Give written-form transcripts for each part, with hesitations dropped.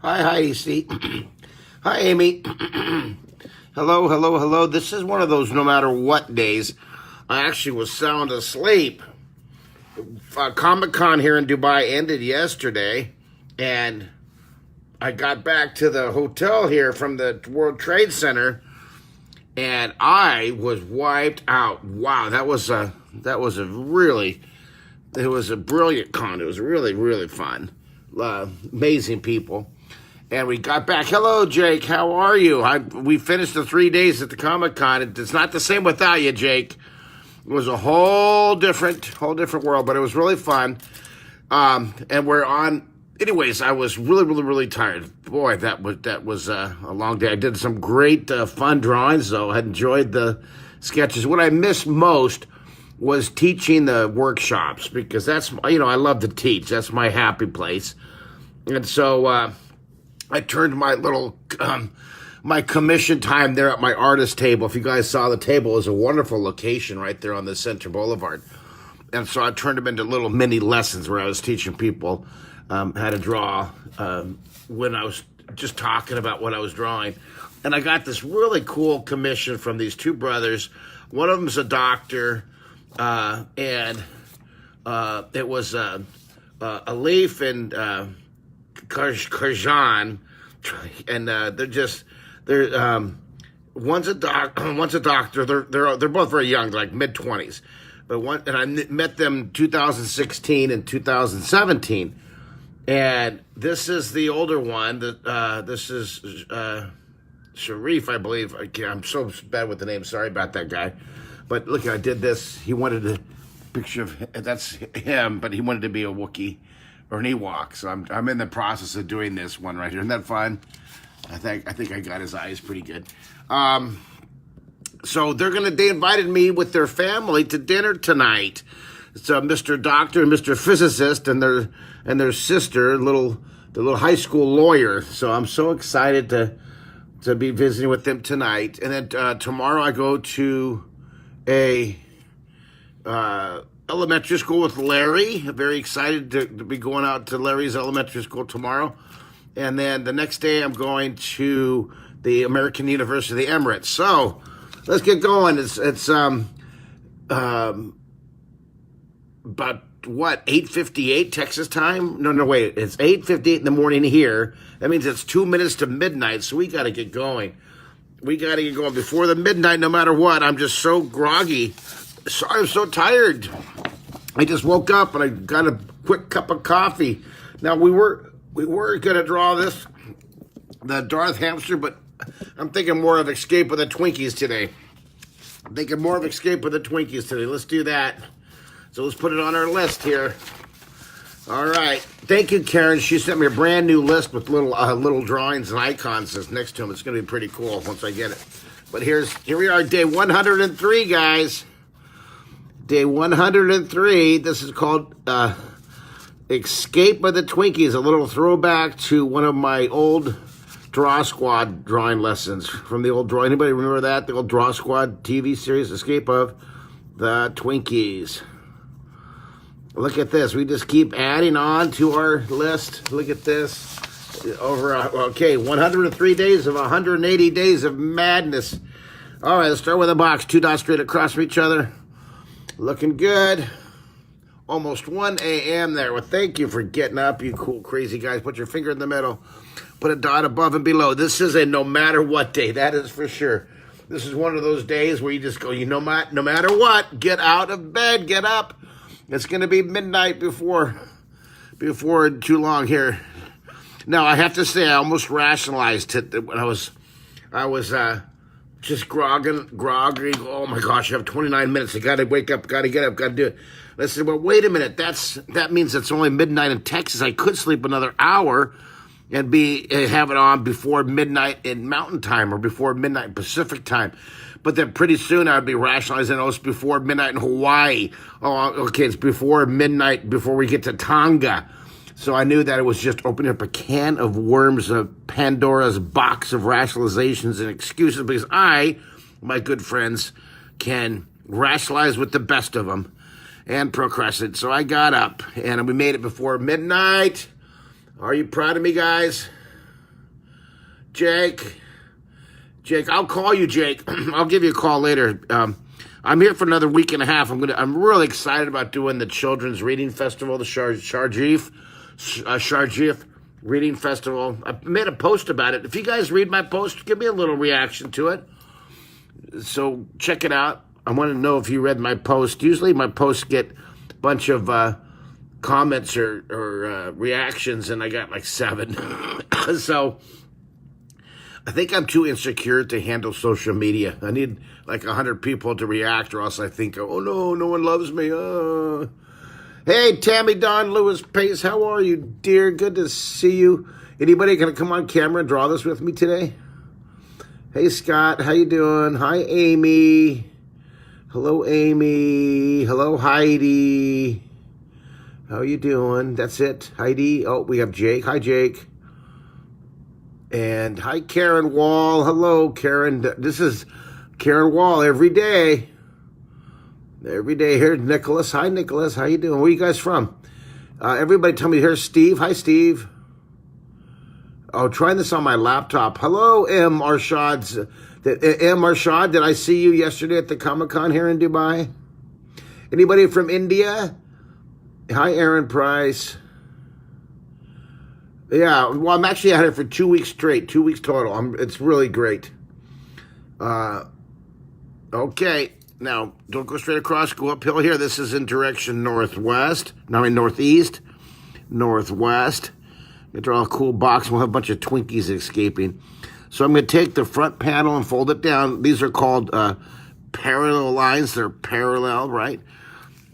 Hi, EC. Hi, Amy. Hello. This is one of those no matter what days. I actually was sound asleep. Comic-Con here in Dubai ended yesterday, and I got back to the hotel here from the World Trade Center, and I was wiped out. Wow, it was a brilliant con. It was really fun. Amazing people. And we got back. Hello, Jake. How are you? We finished the 3 days at the Comic-Con. It's not the same without you, Jake. It was a whole different world, but it was really fun. And we're on. Anyways, I was really tired. Boy, that was a long day. I did some great fun drawings, though. I enjoyed the sketches. What I missed most was teaching the workshops, because that's, I love to teach. That's my happy place. And so I turned my little my commission time there at my artist table. If you guys saw the table, it was a wonderful location right there on the Center Boulevard. And so I turned them into little mini lessons where I was teaching people how to draw when I was just talking about what I was drawing. And I got this really cool commission from these two brothers. One of them's a doctor, and it was Alif and Karjan, and one's a doctor. They're both very young, they're like mid-20s. But I met them 2016 and 2017. And this is the older one. This is Sharif, I believe. I'm so bad with the name. Sorry about that guy. But look, I did this. He wanted a picture of that's him, but he wanted to be a Wookiee or an Ewok. So I'm in the process of doing this one right here. Isn't that fun? I think I got his eyes pretty good. So they invited me with their family to dinner tonight. It's Mr. Doctor and Mr. Physicist and their sister, the little high school lawyer. So I'm so excited to be visiting with them tonight. And then tomorrow I go to a elementary school with Larry. I'm very excited to be going out to Larry's elementary school tomorrow. And then the next day I'm going to the American University of the Emirates. So let's get going. It's about 8:58 Texas time? No, wait. It's 8:58 in the morning here. That means it's 2 minutes to midnight. So we got to get going. We got to get going before the midnight, no matter what. I'm just so groggy. I'm so tired. I just woke up and I got a quick cup of coffee. Now we were going to draw the Darth hamster, but I'm thinking more of Escape with the Twinkies today. Let's do that. So let's put it on our list here. All right. Thank you, Karen. She sent me a brand new list with little drawings and icons next to them. It's going to be pretty cool once I get it. But here we are, day 103, guys. Day 103. This is called Escape with the Twinkies, a little throwback to one of my old Draw Squad drawing lessons from the old draw. Anybody remember that? The old Draw Squad TV series, Escape of the Twinkies. Look at this. We just keep adding on to our list. Look at this. 103 days of 180 days of madness. All right, let's start with a box. 2 dots straight across from each other. Looking good. Almost 1 a.m. there. Well, thank you for getting up, you cool, crazy guys. Put your finger in the middle. Put a dot above and below. This is a no matter what day. That is for sure. This is one of those days where you just go, no matter what, get out of bed, get up. It's going to be midnight before too long here. Now, I have to say, I almost rationalized it when I was just groggy. Oh my gosh, I have 29 minutes. I got to wake up, got to get up, got to do it. I said, well, wait a minute. That means it's only midnight in Texas. I could sleep another hour and have it on before midnight in Mountain Time or before midnight in Pacific Time. But then pretty soon I'd be rationalizing, it's before midnight in Hawaii. Oh, okay, it's before midnight before we get to Tonga. So I knew that it was just opening up a can of worms, of Pandora's box of rationalizations and excuses, because my good friends, can rationalize with the best of them and procrastinate. So I got up, and we made it before midnight. Are you proud of me, guys? Jake. Jake, I'll call you, Jake. I'll give you a call later. I'm here for another week and a half. I'm really excited about doing the Children's Reading Festival, the Sharjif Reading Festival. I made a post about it. If you guys read my post, give me a little reaction to it. So check it out. I want to know if you read my post. Usually my posts get a bunch of comments or reactions, and I got like 7. So I think I'm too insecure to handle social media. I need like 100 people to react, or else I think, oh no, no one loves me. Hey, Tammy Don Lewis Pace, how are you, dear? Good to see you. Anybody gonna come on camera and draw this with me today? Hey, Scott, how you doing? Hi, Amy. Hello, Amy. Hello, Heidi. How you doing? That's it, Heidi. Oh, we have Jake. Hi, Jake. And hi, Karen Wall. Hello, Karen. This is Karen Wall every day. Every day. Here's Nicholas. Hi, Nicholas. How you doing? Where are you guys from? Everybody tell me. Here's Steve. Hi, Steve. Oh, trying this on my laptop. Hello, M. Arshad. M. Arshad, did I see you yesterday at the Comic-Con here in Dubai? Anybody from India? Hi, Aaron Price. Yeah, well, I'm actually out here for 2 weeks straight, 2 weeks total. It's really great. Okay, now don't go straight across. Go uphill here. This is in direction northwest. No, I mean northeast, northwest. I'm gonna draw a cool box. We'll have a bunch of Twinkies escaping. So I'm gonna take the front panel and fold it down. These are called parallel lines. They're parallel, right?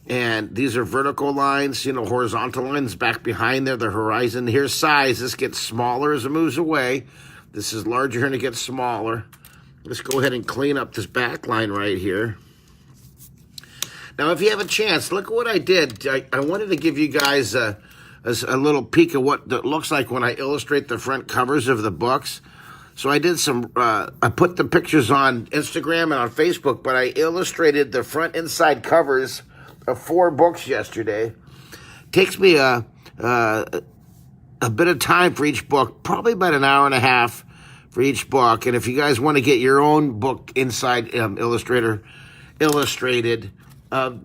And these are vertical lines, horizontal lines back behind there, the horizon. Here's size. This gets smaller as it moves away. This is larger and it gets smaller. Let's go ahead and clean up this back line right here. Now, if you have a chance, look at what I did. I wanted to give you guys a little peek of what it looks like when I illustrate the front covers of the books. So I did I put the pictures on Instagram and on Facebook, but I illustrated the front inside covers of 4 books yesterday. Takes me a bit of time for each book, probably about an hour and a half for each book. And if you guys want to get your own book inside illustrated, or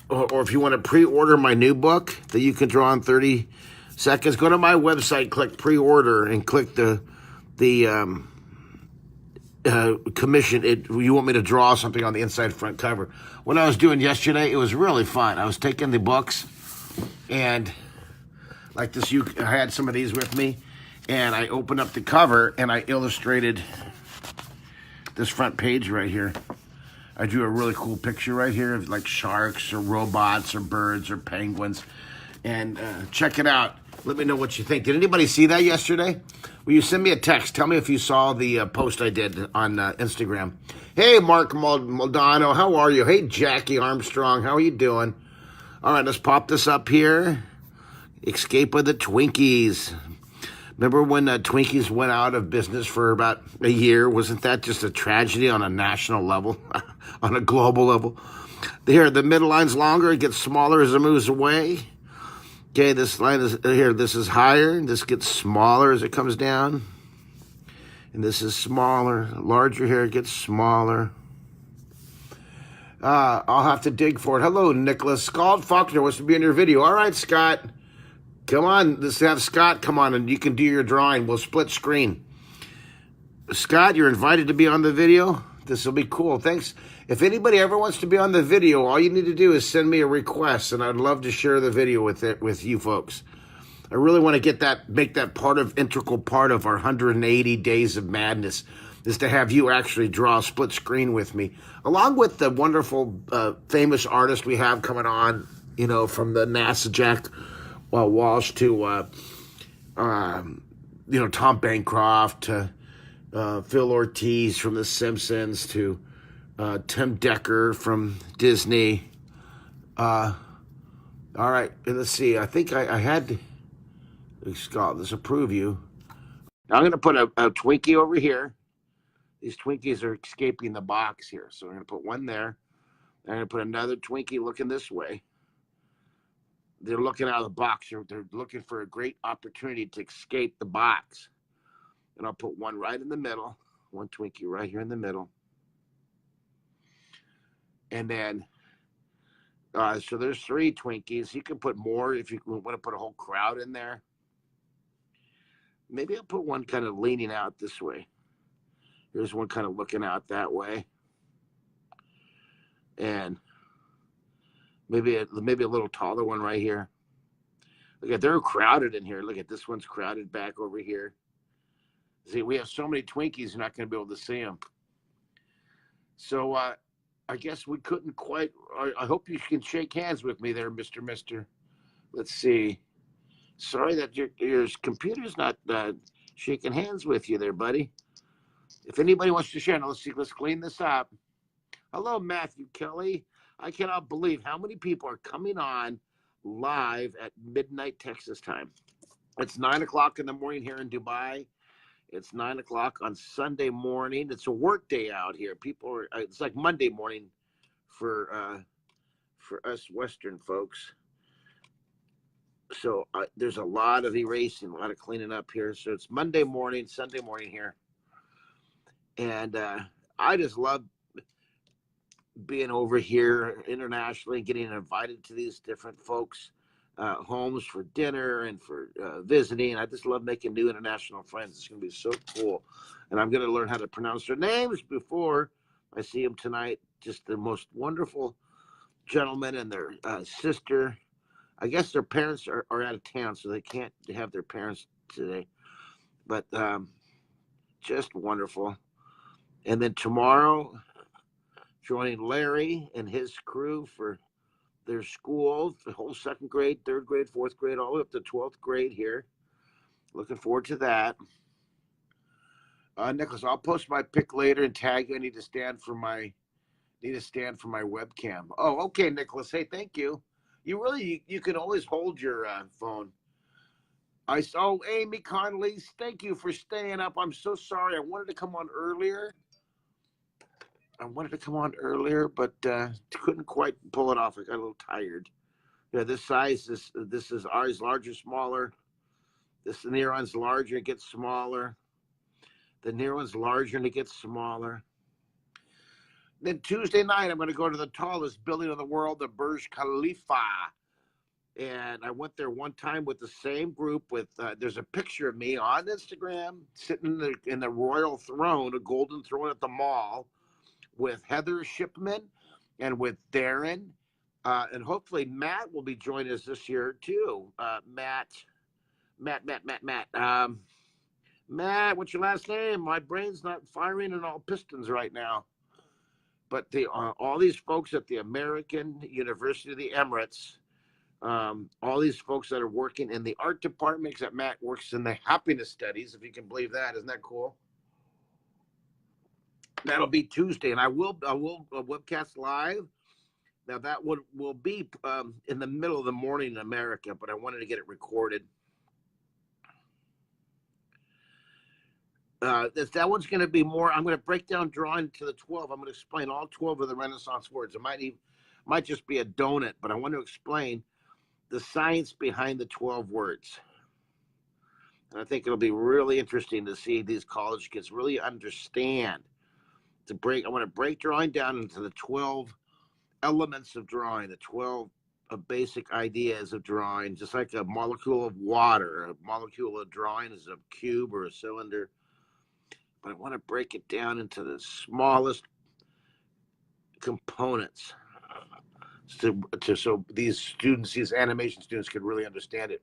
if you want to pre-order my new book that you can draw in 30 seconds, go to my website, click pre-order, and click the commission it. You want me to draw something on the inside front cover. What I was doing yesterday, it was really fun. I was taking the books, and like this, I had some of these with me, and I opened up the cover and I illustrated this front page right here. I drew a really cool picture right here of like sharks or robots or birds or penguins. And check it out. Let me know what you think. Did anybody see that yesterday? Will you send me a text? Tell me if you saw the post I did on Instagram. Hey, Mark Moldano, how are you? Hey, Jackie Armstrong, how are you doing? All right, let's pop this up here. Escape of the Twinkies. Remember when Twinkies went out of business for about a year? Wasn't that just a tragedy on a national level, on a global level? Here, the middle line's longer. It gets smaller as it moves away. Okay, this line is here. This is higher. This gets smaller as it comes down. And this is smaller. Larger here, it gets smaller. I'll have to dig for it. Hello, Nicholas. Scald Faulkner wants to be in your video. All right, Scott. Come on. Let's have Scott come on and you can do your drawing. We'll split screen. Scott, you're invited to be on the video. This will be cool. Thanks. If anybody ever wants to be on the video, all you need to do is send me a request, and I'd love to share the video with you folks. I really want to make that integral part of our 180 days of madness, is to have you actually draw a split screen with me, along with the wonderful, famous artist we have coming on, from the NASA Jack Walsh to, Tom Bancroft to Phil Ortiz from The Simpsons to Tim Decker from Disney. All right, let's see. I think I had to, Scott, let's approve you. Now I'm going to put a Twinkie over here. These Twinkies are escaping the box here. So I'm going to put one there. I'm going to put another Twinkie looking this way. They're looking out of the box. They're looking for a great opportunity to escape the box. And I'll put one right in the middle, one Twinkie right here in the middle. And then, so there's 3 Twinkies. You can put more if you want to put a whole crowd in there. Maybe I'll put one kind of leaning out this way. Here's one kind of looking out that way. And maybe a little taller one right here. Look at, they're crowded in here. Look at, this one's crowded back over here. See, we have so many Twinkies, you're not going to be able to see them. So I guess we couldn't quite. I hope you can shake hands with me there, Mister. Let's see. Sorry that your computer's not shaking hands with you there, buddy. If anybody wants to share, let's clean this up. Hello, Matthew Kelly. I cannot believe how many people are coming on live at midnight Texas time. It's 9 o'clock in the morning here in Dubai. It's 9 o'clock on Sunday morning. It's a work day out here. People are. It's like Monday morning for us Western folks. So there's a lot of erasing, a lot of cleaning up here. So it's Monday morning, Sunday morning here, and I just love being over here internationally, getting invited to these different folks' homes for dinner and for visiting. I just love making new international friends. It's going to be so cool. And I'm going to learn how to pronounce their names before I see them tonight. Just the most wonderful gentlemen and their sister. I guess their parents are out of town, so they can't have their parents today. But just wonderful. And then tomorrow, joining Larry and his crew for their school, the whole 2nd grade, 3rd grade, 4th grade, all the way up to 12th grade here. Looking forward to that. Nicholas, I'll post my pic later and tag you. I need to stand for my webcam. Oh, okay, Nicholas. Hey, thank you. You can always hold your phone. I saw Amy Conley. Thank you for staying up. I'm so sorry. I wanted to come on earlier. But couldn't quite pull it off. I got a little tired. Yeah, this size, this is ours, larger, smaller. The near one's larger, it gets smaller. The near one's larger and it gets smaller. Then Tuesday night, I'm going to go to the tallest building in the world, the Burj Khalifa. And I went there one time with the same group. There's a picture of me on Instagram sitting in the royal throne, a golden throne at the mall, with Heather Shipman and with Darren. And hopefully Matt will be joining us this year too. Matt, what's your last name? My brain's not firing on all pistons right now. But all these folks at the American University of the Emirates, all these folks that are working in the art department, except Matt works in the happiness studies, if you can believe that. Isn't that cool? That'll be Tuesday, and I will webcast live. Now that will be in the middle of the morning in America, but I wanted to get it recorded. That one's going to be more. I'm going to break down drawing to the 12. I'm going to explain all 12 of the Renaissance words. It might just be a donut, but I want to explain the science behind the 12 words. And I think it'll be really interesting to see these college kids really understand. I want to break drawing down into the 12 elements of drawing, the 12 basic ideas of drawing, just like a molecule of water. A molecule of drawing is a cube or a cylinder. But I want to break it down into the smallest components so these students, these animation students, could really understand it.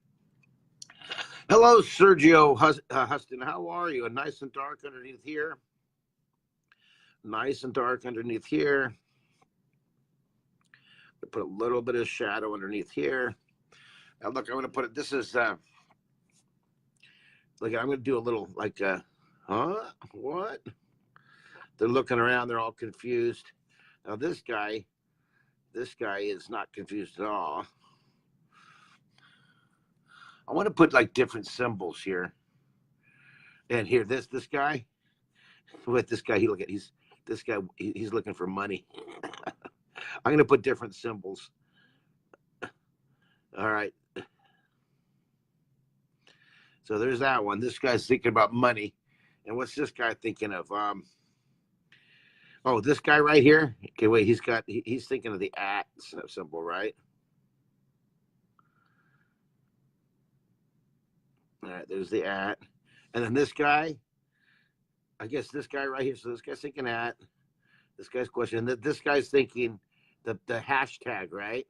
Hello, Sergio Huston. How are you? Nice and dark underneath here. Nice and dark underneath here. Put a little bit of shadow underneath here. Now look, I'm going to put it. This is look. I'm going to do a little like huh? What? They're looking around. They're all confused. Now this guy is not confused at all. I want to put like different symbols here. And here, this guy. With this guy, he's looking for money. I'm going to put different symbols. All right. So there's that one. This guy's thinking about money. And what's this guy thinking of? Oh, this guy right here. Okay, wait. He's thinking of the at symbol, right? All right. There's the at, and then this guy. I guess this guy right here. So this guy's thinking at. This guy's question. This guy's thinking the hashtag, right?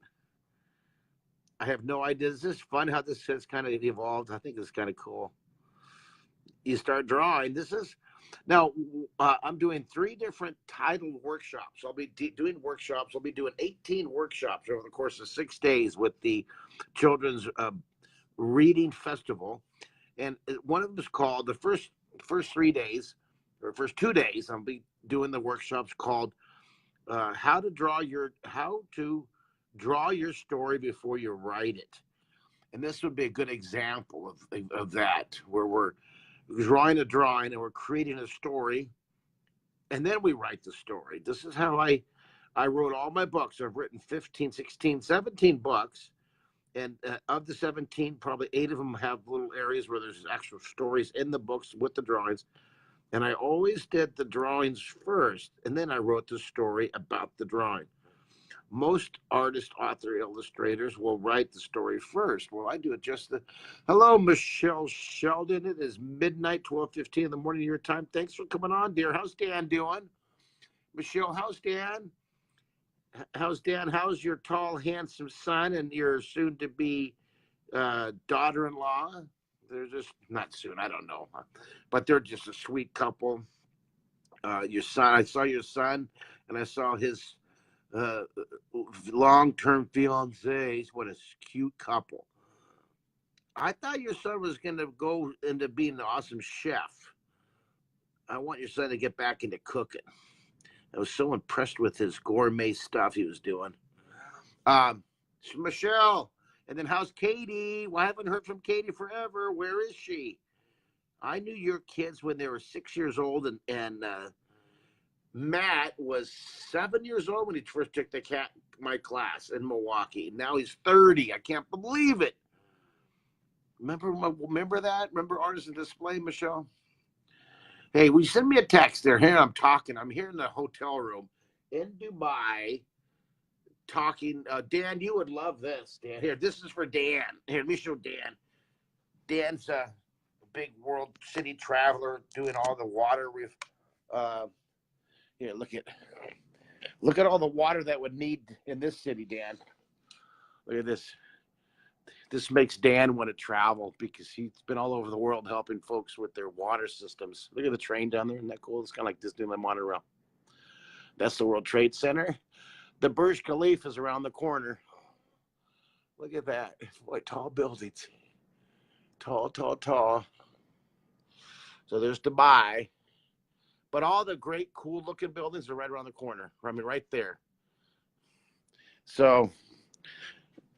I have no idea. Is this fun how this has kind of evolved? I think it's kind of cool. You start drawing. This is now. I'm doing 3 different titled workshops. I'll be doing workshops. I'll be doing 18 workshops over the course of 6 days with the Children's Reading Festival, and one of them is called the first 3 days or first 2 days. I'll be doing the workshops called how to draw your story before you write it. And this would be a good example of that, where we're drawing a drawing and we're creating a story, and then we write the story. This is how I wrote all my books. I've written 15, 16, 17 books, and of the 17, probably 8 of them have little areas where there's actual stories in the books with the drawings. And I always did the drawings first, and then I wrote the story about the drawing. Most artists, author, illustrators will write the story first. Well, I do it just the. Hello, Michelle Sheldon. It is midnight, 12:15 in the morning your time. Thanks for coming on, dear. How's Dan doing? Michelle, how's Dan? How's Dan? How's your tall, handsome son and your soon-to-be daughter-in-law? They're just not soon. I don't know, but they're just a sweet couple. Your son. I saw your son, and I saw his long-term fiancés. What a cute couple. I thought your son was going to go into being an awesome chef. I want your son to get back into cooking. I was so impressed with his gourmet stuff he was doing. Michelle, and then how's Katie? Well, I haven't heard from Katie forever. Where is she? I knew your kids when they were 6 years old, and Matt was 7 years old when he first took my class in Milwaukee. Now he's 30. I can't believe it. Remember that? Remember Artisan Display, Michelle? Hey, will you send me a text there? Here I'm talking. I'm here in the hotel room in Dubai talking. Dan, you would love this. Dan, here, this is for Dan. Here, let me show Dan. Dan's a big world city traveler doing all the water. Here, look at all the water that would need in this city, Dan. Look at this. This makes Dan want to travel because he's been all over the world helping folks with their water systems. Look at the train down there. Isn't that cool? It's kind of like Disneyland Monorail. That's the World Trade Center. The Burj Khalifa is around the corner. Look at that. Boy, tall buildings. Tall, tall, tall. So there's Dubai. But all the great, cool-looking buildings are right around the corner. I mean, right there. So,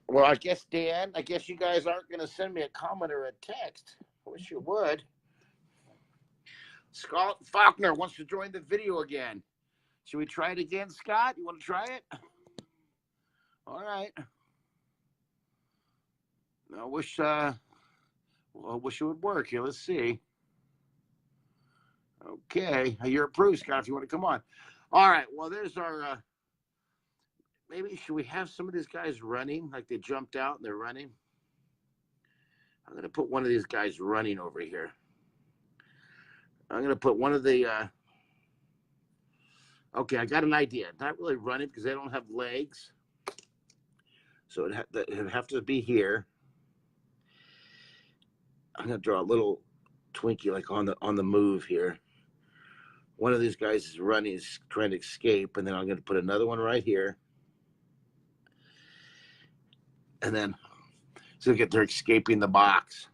well, I guess, Dan, you guys aren't going to send me a comment or a text. I wish you would. Scott Faulkner wants to join the video again. Should we try it again, Scott? You want to try it? All right. I wish it would work. Here, let's see. Okay, you're approved, Scott, if you want to come on. All right, well, there's our, maybe should we have some of these guys running, like they jumped out and they're running? I'm going to put one of these guys running over here. I'm going to put one of the, okay, I got an idea. Not really running because they don't have legs. So it'd have to be here. I'm going to draw a little Twinkie like on the move here. One of these guys is running, is trying to escape, and then I'm going to put another one right here. And then, so they're escaping the box.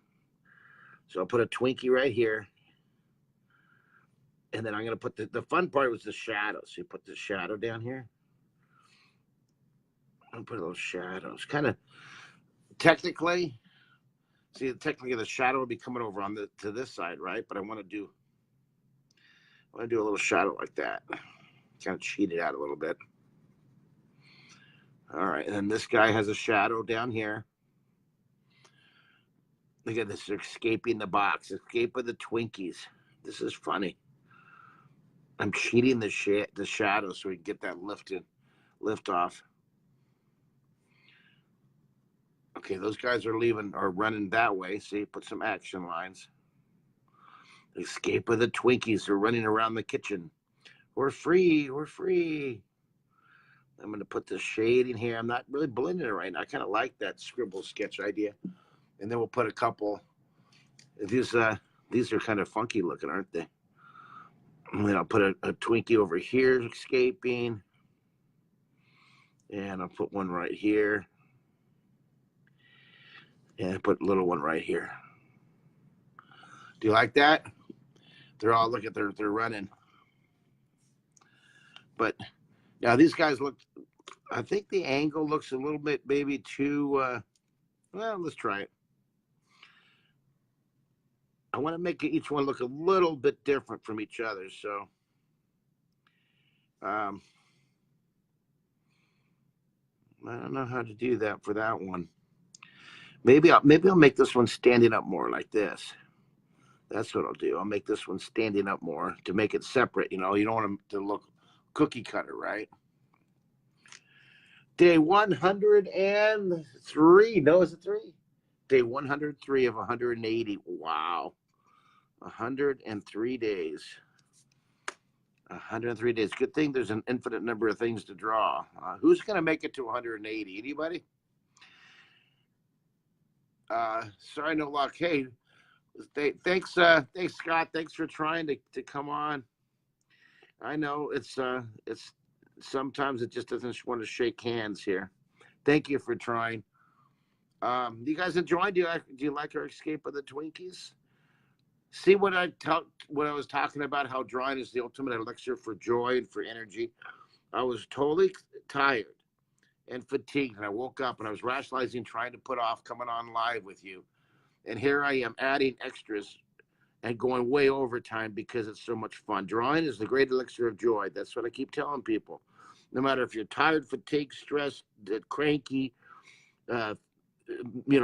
So I'll put a Twinkie right here. And then I'm going to put the fun part was the shadow. So you put the shadow down here. I'll put a little shadow. It's kind of, technically the shadow will be coming over to this side, right? But I want to do a little shadow like that. Kind of cheat it out a little bit. All right, and then this guy has a shadow down here. Look at this, they're escaping the box, escaping the Twinkies. This is funny. I'm cheating the shadow so we can get that lift off. Okay, those guys are running that way. See, put some action lines. Escape of the Twinkies. They're running around the kitchen. We're free. We're free. I'm going to put the shading here. I'm not really blending it right now. I kind of like that scribble sketch idea. And then we'll put a couple. These are kind of funky looking, aren't they? And then I'll put a Twinkie over here escaping. And I'll put one right here. And I put a little one right here. Do you like that? They're all, look at, they're running. But now these guys look, I think the angle looks a little bit maybe too, well, let's try it. I want to make each one look a little bit different from each other. So, I don't know how to do that for that one. Maybe I'll make this one standing up more like this. That's what I'll do. I'll make this one standing up more to make it separate. You know, you don't want them to look cookie cutter, right? Day 103. No, is it 3? Day 103 of 180. Wow. 103 days. 103 days. Good thing there's an infinite number of things to draw. Who's going to make it to 180? Anybody? Sorry, no luck. Hey, thanks, Scott. Thanks for trying to come on. I know it's sometimes it just doesn't want to shake hands here. Thank you for trying. You guys enjoyed? Do you like our escape of the Twinkies? See what I was talking about, how drawing is the ultimate elixir for joy and for energy. I was totally tired and fatigued, and I woke up and I was rationalizing, trying to put off coming on live with you. And here I am adding extras and going way over time because it's so much fun. Drawing is the great elixir of joy. That's what I keep telling people. No matter if you're tired, fatigued, stressed, cranky,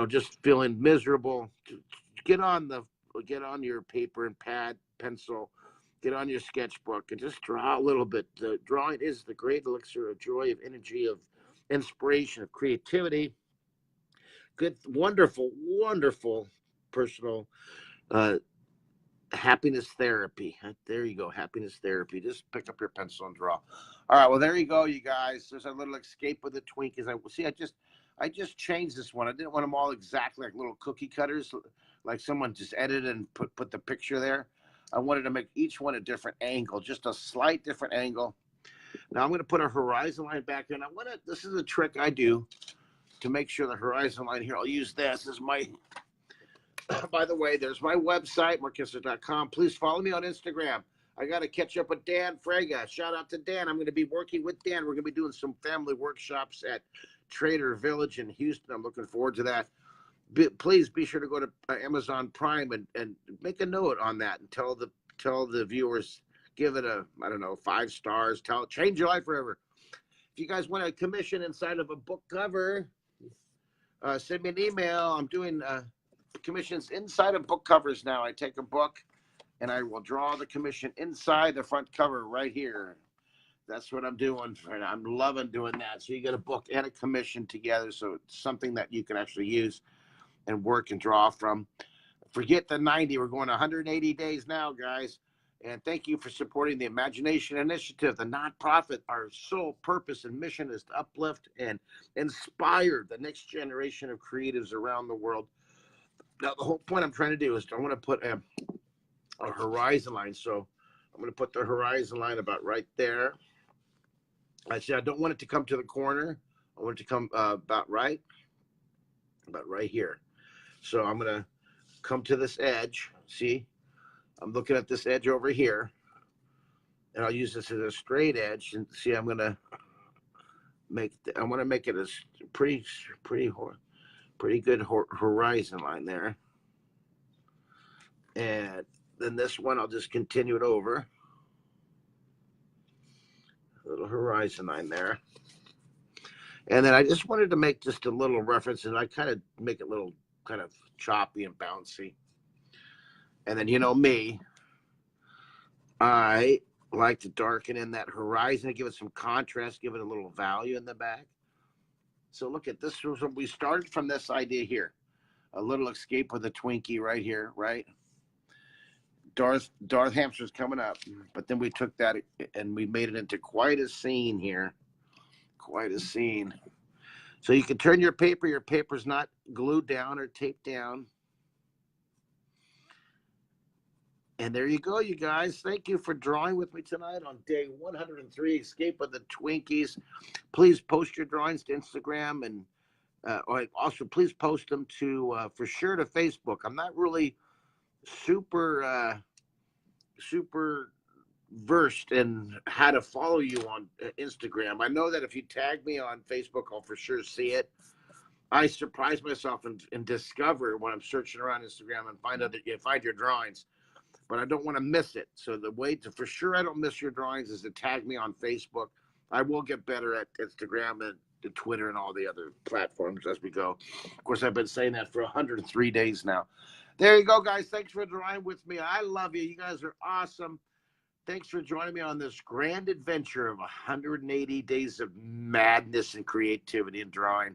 just feeling miserable, get on your paper and pad, pencil, get on your sketchbook and just draw a little bit. The drawing is the great elixir of joy, of energy, of inspiration, of creativity. Good, wonderful, wonderful personal happiness therapy. There you go, happiness therapy. Just pick up your pencil and draw. All right, well, there you go, you guys. There's a little escape with the Twinkies. I just changed this one. I didn't want them all exactly like little cookie cutters, like someone just edited and put the picture there. I wanted to make each one a different angle, just a slight different angle. Now I'm going to put a horizon line back there. Now this is a trick I do to make sure the horizon line here. I'll use this as my. By the way, there's my website, markisser.com. Please follow me on Instagram. I got to catch up with Dan Frega. Shout out to Dan. I'm going to be working with Dan. We're going to be doing some family workshops at Trader Village in Houston. I'm looking forward to that. Please be sure to go to Amazon Prime and make a note on that and tell the viewers, give it a, 5 stars. Change your life forever. If you guys want a commission inside of a book cover, send me an email. I'm doing commissions inside of book covers now. I take a book and I will draw the commission inside the front cover right here. That's what I'm doing. I'm loving doing that. So you get a book and a commission together. So it's something that you can actually use and work and draw from. Forget the 90. We're going 180 days now, guys. And thank you for supporting the Imagination Initiative, the nonprofit. Our sole purpose and mission is to uplift and inspire the next generation of creatives around the world. Now, the whole point I'm trying to do is I want to put a horizon line. So I'm going to put the horizon line about right there. I don't want it to come to the corner. I want it to come about right here. So I'm going to come to this edge. See, I'm looking at this edge over here, and I'll use this as a straight edge. And see, I want to make it a pretty good horizon line there. And then this one, I'll just continue it over. A little horizon line there. And then I just wanted to make just a little reference, and I kind of make it a little kind of choppy and bouncy. And then, you know me, I like to darken in that horizon to give it some contrast, give it a little value in the back. So look at this. Was we started from this idea here. A little escape with a Twinkie right here, right? Darth Hamster's coming up, but then we took that and we made it into quite a scene here. Quite a scene. So you can turn your paper. Your paper's not glued down or taped down. And there you go, you guys. Thank you for drawing with me tonight on day 103, Escape of the Twinkies. Please post your drawings to Instagram, and also please post them to for sure to Facebook. I'm not really super super versed in how to follow you on Instagram. I know that if you tag me on Facebook, I'll for sure see it. I surprise myself and discover when I'm searching around Instagram and find out that you find your drawings, but I don't want to miss it. So the way to for sure I don't miss your drawings is to tag me on Facebook. I will get better at Instagram and Twitter and all the other platforms as we go. Of course, I've been saying that for 103 days now. There you go, guys. Thanks for drawing with me. I love you. You guys are awesome. Thanks for joining me on this grand adventure of 180 days of madness and creativity and drawing.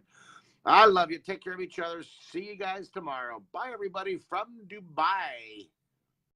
I love you. Take care of each other. See you guys tomorrow. Bye, everybody from Dubai.